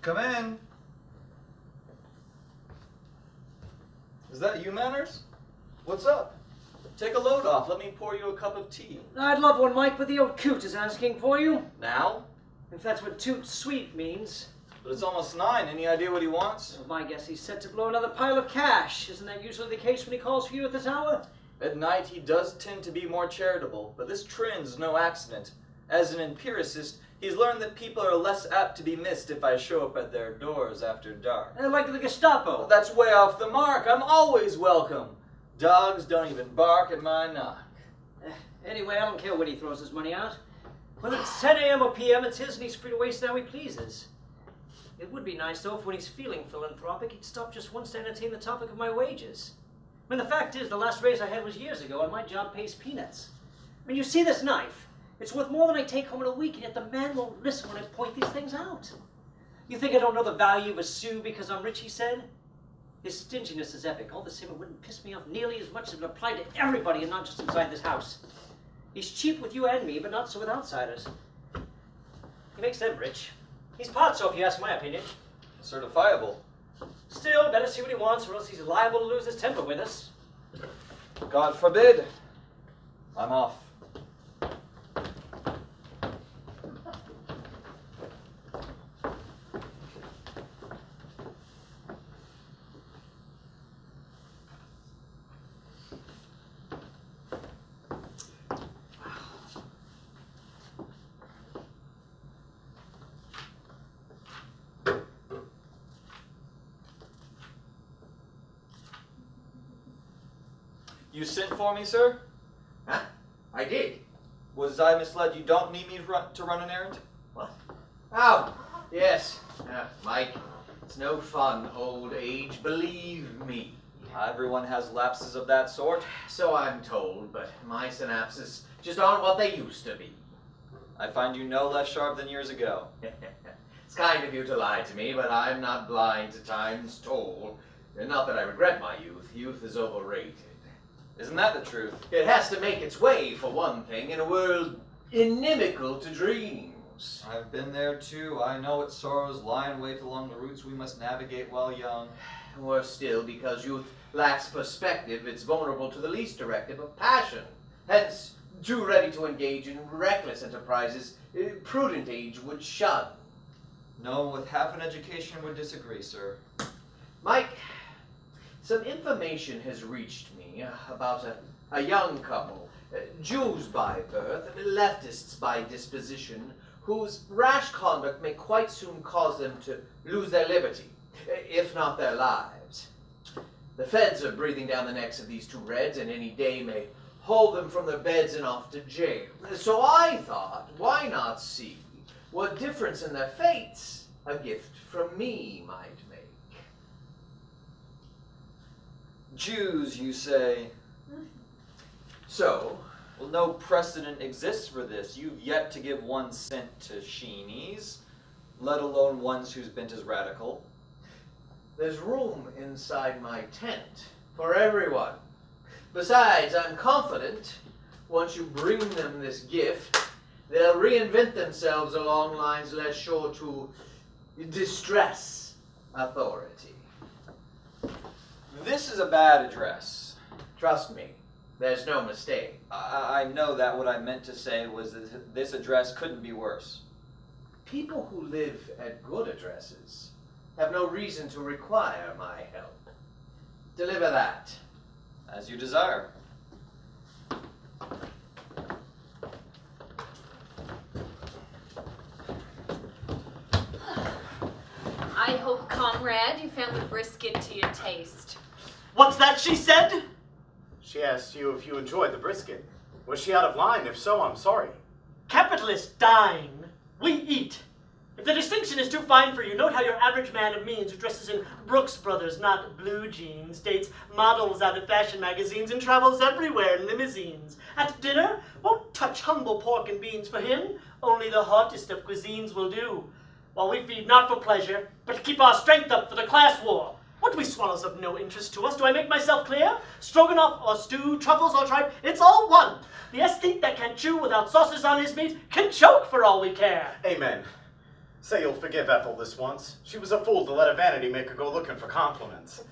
Come in. Is that you, Manners? What's up? Take a load off. Let me pour you a cup of tea. I'd love one, Mike, but the old coot is asking for you. Now? If that's what toot sweet means. But it's almost 9. Any idea what he wants? Well, my guess he's set to blow another pile of cash. Isn't that usually the case when he calls for you at the tower? At night, he does tend to be more charitable, but this trend's no accident. As an empiricist, he's learned that people are less apt to be missed if I show up at their doors after dark. Like the Gestapo. Well, that's way off the mark. I'm always welcome. Dogs don't even bark at my knock. Anyway, I don't care when he throws his money out. Whether it's 10 a.m. or p.m., it's his and he's free to waste it how he pleases. It would be nice, though, if when he's feeling philanthropic, he'd stop just once to entertain the topic of my wages. I mean, the fact is, the last raise I had was years ago, and my job pays peanuts. I mean, you see this knife? It's worth more than I take home in a week, and yet the man won't listen when I point these things out. You think I don't know the value of a sou because I'm rich, he said? His stinginess is epic. All the same, it wouldn't piss me off nearly as much as it would apply to everybody and not just inside this house. He's cheap with you and me, but not so with outsiders. He makes them rich. He's part so, if you ask my opinion. Certifiable. Still, better see what he wants, or else he's liable to lose his temper with us. God forbid. I'm off. You sent for me, sir? Huh? I did. Was I misled? You don't need me to run an errand? What? Oh, yes. Mike, it's no fun, old age, believe me. Everyone has lapses of that sort. So I'm told, but my synapses just aren't what they used to be. I find you no less sharp than years ago. It's kind of you to lie to me, but I'm not blind to time's toll. Not that I regret my youth. Youth is overrated. Isn't that the truth? It has to make its way, for one thing, in a world inimical to dreams. I've been there too. I know its sorrows lie in wait along the routes we must navigate while young. Worse still, because youth lacks perspective, it's vulnerable to the least directive of passion. Hence, too ready to engage in reckless enterprises, prudent age would shun. No one with half an education would disagree, sir. Mike, some information has reached me about a young couple, Jews by birth, leftists by disposition, whose rash conduct may quite soon cause them to lose their liberty, if not their lives. The feds are breathing down the necks of these two reds, and any day may haul them from their beds and off to jail. So I thought, why not see what difference in their fates a gift from me might make? Jews, you say? So? Well, no precedent exists for this. You've yet to give 1 cent to Sheenies, let alone ones whose bent is radical. There's room inside my tent for everyone. Besides, I'm confident once you bring them this gift, they'll reinvent themselves along lines less sure to distress authority. This is a bad address. Trust me, there's no mistake. I know that. What I meant to say was that this address couldn't be worse. People who live at good addresses have no reason to require my help. Deliver that. As you desire. I hope, comrade, you found the brisket to your taste. What's that she said? She asked you if you enjoyed the brisket. Was she out of line? If so, I'm sorry. Capitalists dine. We eat. If the distinction is too fine for you, note how your average man of means who dresses in Brooks Brothers, not blue jeans, dates models out of fashion magazines, and travels everywhere in limousines. At dinner, won't touch humble pork and beans for him. Only the hottest of cuisines will do. While we feed not for pleasure, but to keep our strength up for the class war. What we swallows of no interest to us. Do I make myself clear? Stroganoff or stew, truffles or tripe, it's all one. The aesthete that can chew without sauces on his meat can choke for all we care. Amen. Say you'll forgive Ethel this once. She was a fool to let a vanity maker go looking for compliments.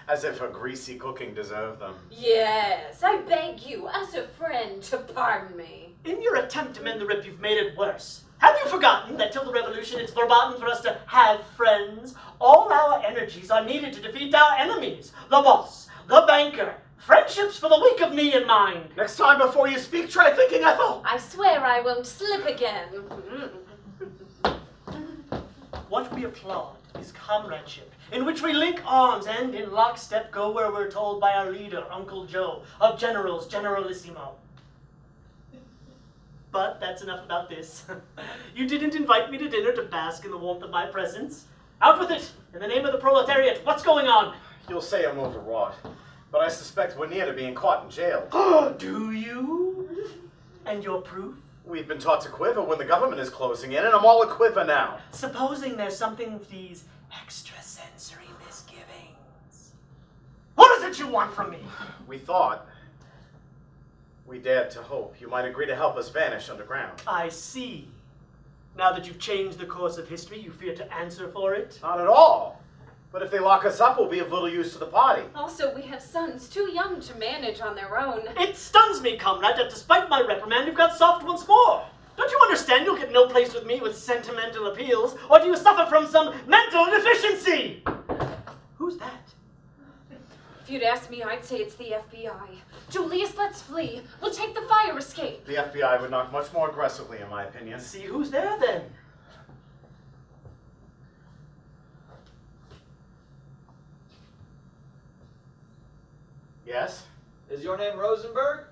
As if her greasy cooking deserved them. Yes, I beg you, as a friend, to pardon me. In your attempt to mend the rip, you've made it worse. Have you forgotten that till the revolution it's verboten for us to have friends? All our energies are needed to defeat our enemies. The boss, the banker, friendships for the weak of knee and mind. Next time before you speak, try thinking, Ethel! I swear I won't slip again. What we applaud is comradeship, in which we link arms and in lockstep go where we're told by our leader, Uncle Joe, of Generals Generalissimo. But that's enough about this. You didn't invite me to dinner to bask in the warmth of my presence. Out with it! In the name of the proletariat, what's going on? You'll say I'm overwrought, but I suspect we're near to being caught in jail. Do you? And your proof? We've been taught to quiver when the government is closing in, and I'm all a quiver now. Supposing there's something of these extrasensory misgivings. What is it you want from me? We dared to hope you might agree to help us vanish underground. I see. Now that you've changed the course of history, you fear to answer for it? Not at all. But if they lock us up, we'll be of little use to the party. Also, we have sons too young to manage on their own. It stuns me, comrade, that despite my reprimand, you've got soft once more. Don't you understand you'll get no place with me with sentimental appeals, or do you suffer from some mental deficiency? Who's that? If you'd asked me, I'd say it's the FBI. Julius, let's flee. We'll take the fire escape. The FBI would knock much more aggressively, in my opinion. See who's there, then. Yes? Is your name Rosenberg?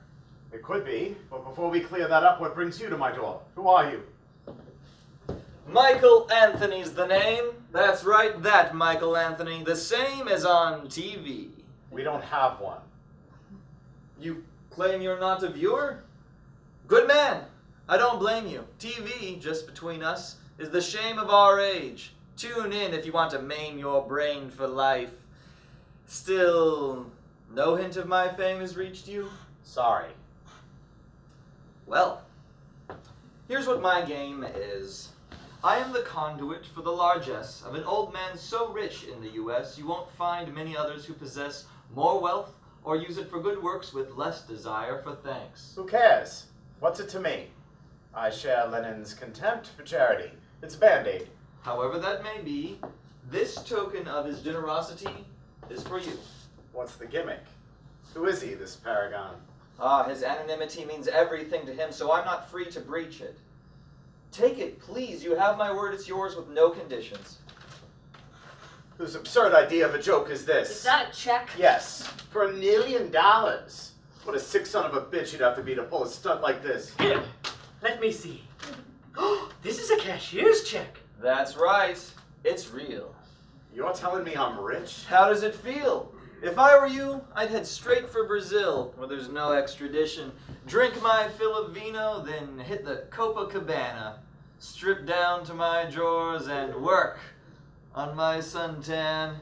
It could be, but before we clear that up, what brings you to my door? Who are you? Michael Anthony's the name. That's right, that Michael Anthony. The same as on TV. We don't have one. You claim you're not a viewer? Good man. I don't blame you. TV, just between us, is the shame of our age. Tune in if you want to maim your brain for life. Still, no hint of my fame has reached you? Sorry. Well, here's what my game is. I am the conduit for the largesse of an old man so rich in the U.S. you won't find many others who possess more wealth or use it for good works with less desire for thanks. Who cares? What's it to me? I share Lenin's contempt for charity. It's a Band-Aid. However that may be, this token of his generosity is for you. What's the gimmick? Who is he, this paragon? His anonymity means everything to him, so I'm not free to breach it. Take it, please. You have my word, it's yours with no conditions. Whose absurd idea of a joke is this? Is that a check? Yes, for $1 million. What a sick son of a bitch you'd have to be to pull a stunt like this. Here, let me see. This is a cashier's check. That's right. It's real. You're telling me I'm rich? How does it feel? If I were you, I'd head straight for Brazil, where there's no extradition. Drink my fill of vino, then hit the Copacabana. Strip down to my drawers and work on my suntan.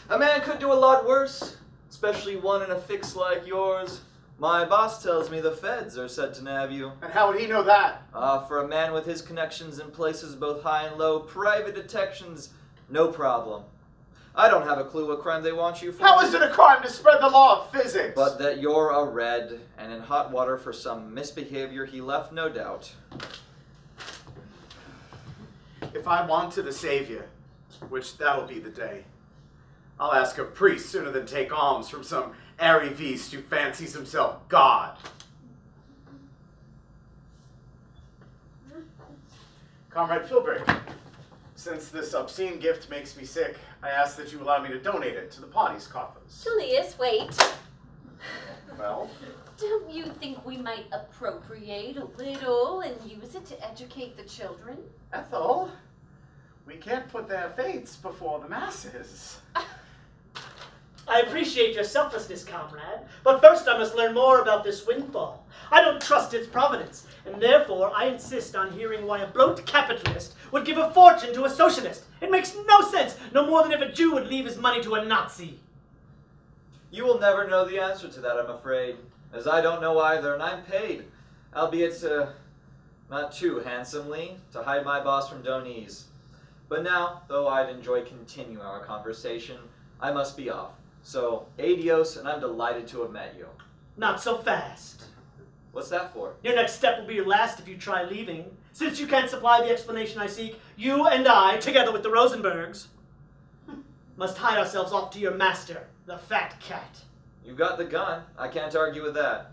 A man could do a lot worse, especially one in a fix like yours. My boss tells me the feds are set to nab you. And how would he know that? For a man with his connections in places both high and low, private detections, no problem. I don't have a clue what crime they want you for. How is it a crime to spread the law of physics? But that you're a red and in hot water for some misbehavior he left no doubt. If I wanted a savior, which that'll be the day, I'll ask a priest sooner than take alms from some airy beast who fancies himself God. Comrade Philbrick, since this obscene gift makes me sick, I ask that you allow me to donate it to the party's coffers. Julius, wait. Well? Don't you think we might appropriate a little and use it to educate the children? Ethel, we can't put their fates before the masses. I appreciate your selflessness, comrade, but first I must learn more about this windfall. I don't trust its provenance, and therefore I insist on hearing why a bloat capitalist would give a fortune to a socialist. It makes no sense, no more than if a Jew would leave his money to a Nazi. You will never know the answer to that, I'm afraid, as I don't know either, and I'm paid, albeit not too handsomely, to hide my boss from Donies. But now, though I'd enjoy continuing our conversation, I must be off. So, adios, and I'm delighted to have met you. Not so fast. What's that for? Your next step will be your last if you try leaving. Since you can't supply the explanation I seek, you and I, together with the Rosenbergs, must hide ourselves off to your master, the fat cat. You've got the gun. I can't argue with that.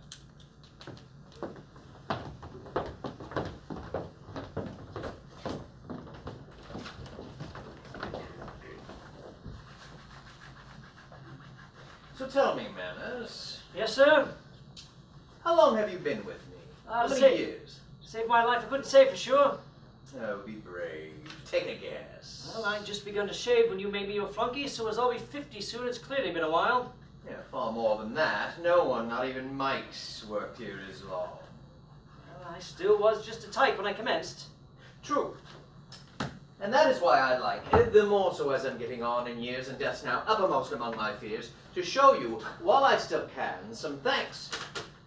So tell me, Manners, Yes, sir? how long have you been with me? How many say- years? Saved my life, I couldn't say for sure. Oh, be brave. Take a guess. Well, I'd just begun to shave when you made me your flunky, so as I'll be 50 soon, it's clearly been a while. Yeah, far more than that. No one, not even Mike's, worked here as long. Well, I still was just a type when I commenced. True. And that is why I like it, the more so as I'm getting on in years and death's now uppermost among my fears, to show you, while I still can, some thanks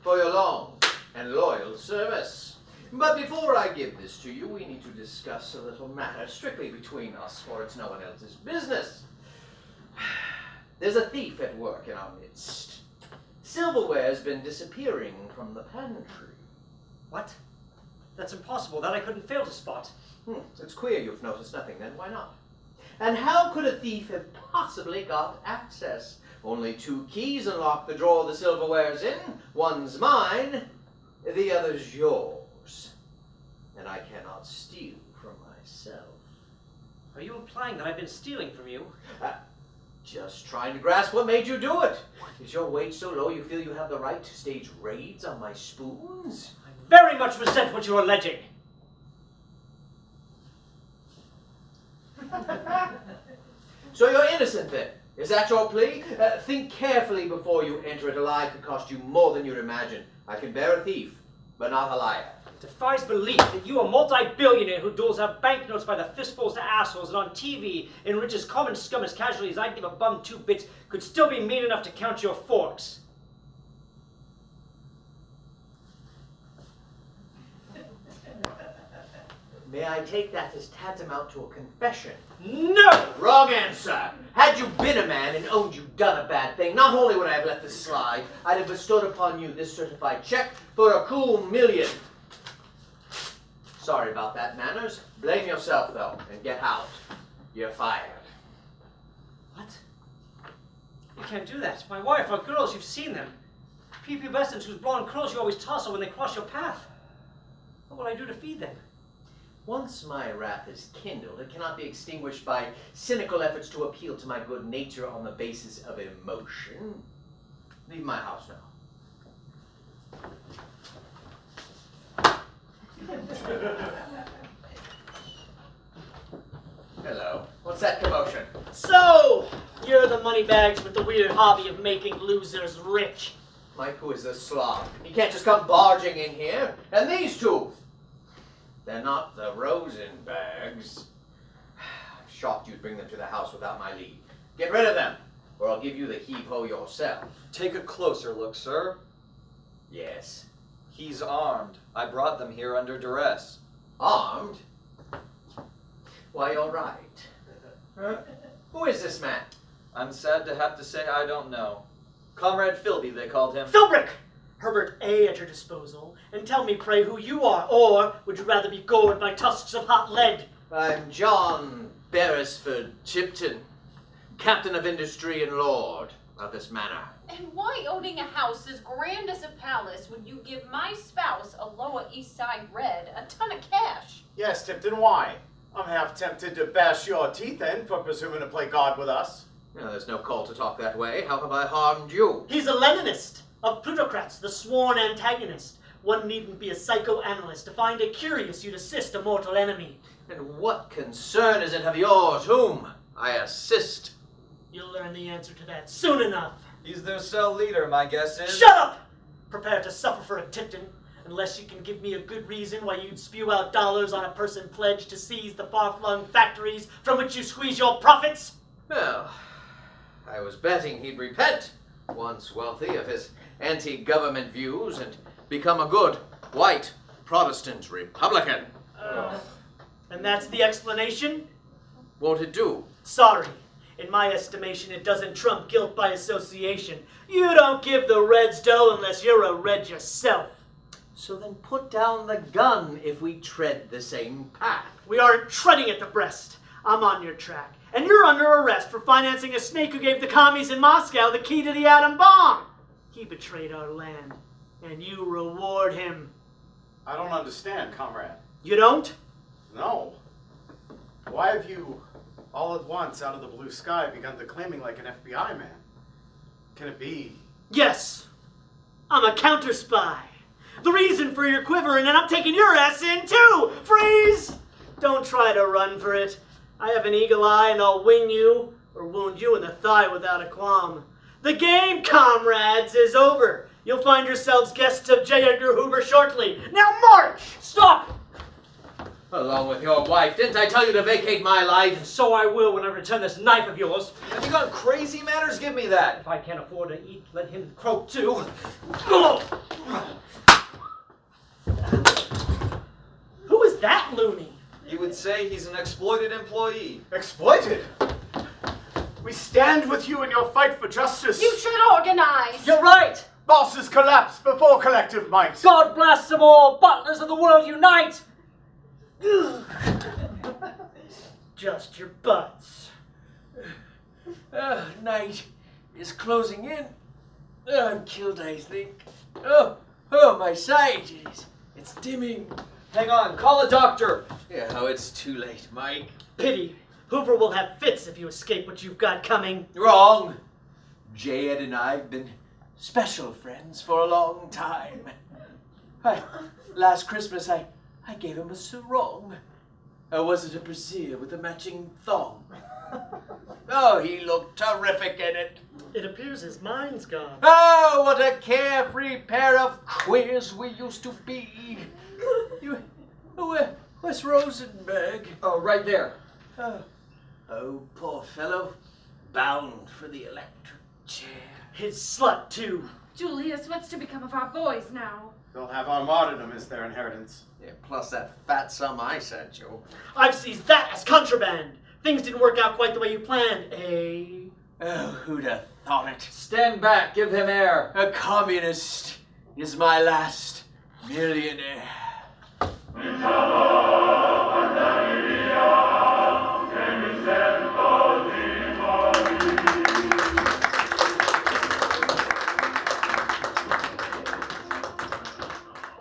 for your long and loyal service. But before I give this to you, we need to discuss a little matter strictly between us, for it's no one else's business. There's a thief at work in our midst. Silverware's been disappearing from the pantry. What? That's impossible. That I couldn't fail to spot. It's queer you've noticed nothing then. Why not? And how could a thief have possibly got access? Only 2 keys unlock the drawer the silverware's in. One's mine, the other's yours. And I cannot steal from myself. Are you implying that I've been stealing from you? Just trying to grasp what made you do it. Is your wage so low you feel you have the right to stage raids on my spoons? I very much resent what you're alleging. So you're innocent then? Is that your plea? Think carefully before you enter it. A lie could cost you more than you'd imagine. I can bear a thief, but not a liar. It defies belief that you, a multi-billionaire who doles out banknotes by the fistfuls to assholes and on TV enriches common scum as casualties I'd give a bum 2 bits, could still be mean enough to count your forks. May I take that as tantamount to a confession? No! Wrong answer. Had you been a man and owned you'd done a bad thing, not only would I have let this slide, I'd have bestowed upon you this certified check for a cool $1 million. Sorry about that, Manners. Blame yourself, though, and get out. You're fired. What? You can't do that. My wife, our girls, you've seen them. Prepubescents whose blonde curls you always toss when they cross your path. What will I do to feed them? Once my wrath is kindled, it cannot be extinguished by cynical efforts to appeal to my good nature on the basis of emotion. Leave my house now. Hello. What's that commotion? So, you're the moneybags with the weird hobby of making losers rich. Mike, who is this slob? He can't just come barging in here. And these 2. They're not the Rosenbergs. I'm shocked you'd bring them to the house without my leave. Get rid of them, or I'll give you the heave-ho yourself. Take a closer look, sir. Yes. He's armed. I brought them here under duress. Armed? Why, all right. Who is this man? I'm sad to have to say I don't know. Comrade Philby, they called him. Philbrick! Herbert A. at your disposal, and tell me, pray, who you are, or would you rather be gored by tusks of hot lead? I'm John Beresford Chipton, captain of industry and lord of this manor. And why owning a house as grand as a palace would you give my spouse, a Lower East Side Red, a ton of cash? Yes, Tipton, why? I'm half tempted to bash your teeth in for presuming to play God with us. No, there's no call to talk that way. How have I harmed you? He's a Leninist, of plutocrats, the sworn antagonist. One needn't be a psychoanalyst to find it curious you'd assist a mortal enemy. And what concern is it of yours whom I assist? You'll learn the answer to that soon enough. He's their cell leader, my guess is. Shut up! Prepare to suffer for it, Tipton, unless you can give me a good reason why you'd spew out dollars on a person pledged to seize the far-flung factories from which you squeeze your profits. Well, I was betting he'd repent, once wealthy, of his anti-government views and become a good, white, Protestant Republican. And that's the explanation? Won't it do? Sorry. In my estimation, it doesn't trump guilt by association. You don't give the Reds dough unless you're a Red yourself. So then put down the gun if we tread the same path. We aren't treading at the breast. I'm on your track. And you're under arrest for financing a snake who gave the commies in Moscow the key to the atom bomb. He betrayed our land, and you reward him. I don't understand, comrade. You don't? No. Why have you, all at once, out of the blue sky, begun declaiming like an FBI man? Can it be? Yes. I'm a counter spy. The reason for your quivering, and I'm taking your ass in too! Freeze! Don't try to run for it. I have an eagle eye and I'll wing you, or wound you in the thigh without a qualm. The game, comrades, is over. You'll find yourselves guests of J. Edgar Hoover shortly. Now march! Stop! Along with your wife. Didn't I tell you to vacate my life? So I will when I return this knife of yours. Have you got crazy manners? Give me that. If I can't afford to eat, let him croak too. Who is that loony? You would say he's an exploited employee. Exploited? We stand with you in your fight for justice. You should organize. You're right! Bosses collapse before collective might. God blast them all! Butlers of the world unite! Just your butts. Night is closing in. I'm killed, I think. Oh, my sight. It's dimming. Hang on, call a doctor. Yeah, oh, it's too late, Mike. Pity. Hoover will have fits if you escape what you've got coming. Wrong. J-Ed and I have been special friends for a long time. Last Christmas, I gave him a sarong. Or was it a brassiere with a matching thong? Oh, he looked terrific in it. It appears his mind's gone. Oh, what a carefree pair of queers we used to be. Where's Rosenberg? Oh, right there. Oh, poor fellow. Bound for the electric chair. His slut, too. Julius, what's to become of our boys now? They'll have our martyrdom as their inheritance. Yeah, plus that fat sum I sent you. I've seized that as contraband. Things didn't work out quite the way you planned, eh? Oh, who'd have thought it? Stand back, give him air. A communist is my last millionaire.